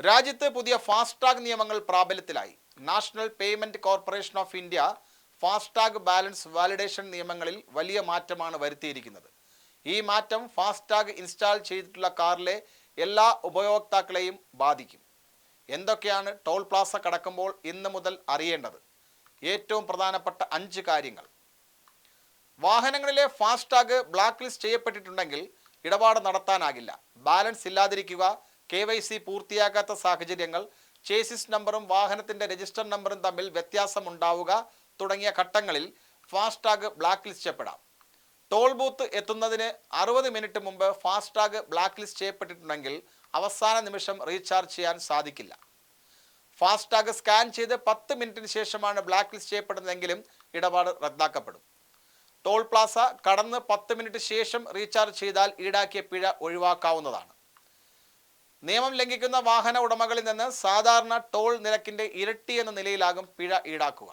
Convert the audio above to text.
രാജ്യത്ത് പുതിയ ഫാസ്ടാഗ് നിയമങ്ങൾ പ്രാബല്യത്തിലായി. National payment corporation of India FASTag balance validation നിയമങ്ങളിൽ വലിയ മാറ്റമാണ് വരുത്തിയിരിക്കുന്നത്. ഈ മാറ്റം ഫാസ്ടാഗ് ഇൻസ്റ്റാൾ ചെയ്തിട്ടുള്ള കാറിലെ എല്ലാ ഉപയോക്താക്കളെയും ബാധിക്കും. എന്തൊക്കെയാണ് ടോൾ പ്ലാസ കടക്കുമ്പോൾ ഇന്ന് മുതൽ അറിയേണ്ടത്? ഏറ്റവും പ്രധാനപ്പെട്ട 5 കാര്യങ്ങൾ. വാഹനങ്ങളിലെ ഫാസ്ടാഗ് ബ്ലാക്ക് ലിസ്റ്റ് ചെയ്യപ്പെട്ടിട്ടുണ്ടെങ്കിൽ ഇടപാട് നടത്താനാകില്ല. ബാലൻസ് ഇല്ലാതിരിക്കുക, KYC പൂർത്തിയാക്കാത്ത സാഹചര്യങ്ങൾ, ചേസിസ് നമ്പറും വാഹനത്തിന്റെ രജിസ്റ്റർ നമ്പറും തമ്മിൽ വ്യത്യാസം ഉണ്ടാവുക തുടങ്ങിയ ഘട്ടങ്ങളിൽ ഫാസ്ടാഗ് ബ്ലാക്ക് ലിസ്റ്റ് ചെയ്യപ്പെടാം. ടോൾ ബൂത്ത് എത്തുന്നതിന് 60 മിനിറ്റ് മുമ്പ് ഫാസ്ടാഗ് ബ്ലാക്ക് ലിസ്റ്റ് ചെയ്യപ്പെട്ടിട്ടുണ്ടെങ്കിൽ അവസാന നിമിഷം റീചാർജ് ചെയ്യാൻ സാധിക്കില്ല. ഫാസ്ടാഗ് സ്കാൻ ചെയ്ത് 10 മിനിറ്റിന് ശേഷമാണ് ബ്ലാക്ക് ലിസ്റ്റ് ചെയ്യപ്പെടുന്നതെങ്കിലും ഇടപാട് റദ്ദാക്കപ്പെടും. ടോൾ പ്ലാസ കടന്ന് 10 മിനിറ്റ് ശേഷം റീചാർജ് ചെയ്താൽ ഈടാക്കിയ പിഴ ഒഴിവാക്കാവുന്നതാണ്. നിയമം ലംഘിക്കുന്ന വാഹന ഉടമകളിൽ നിന്ന് സാധാരണ ടോൾ നിരക്കിന്റെ ഇരട്ടി എന്ന നിലയിലാകും പിഴ ഈടാക്കുക.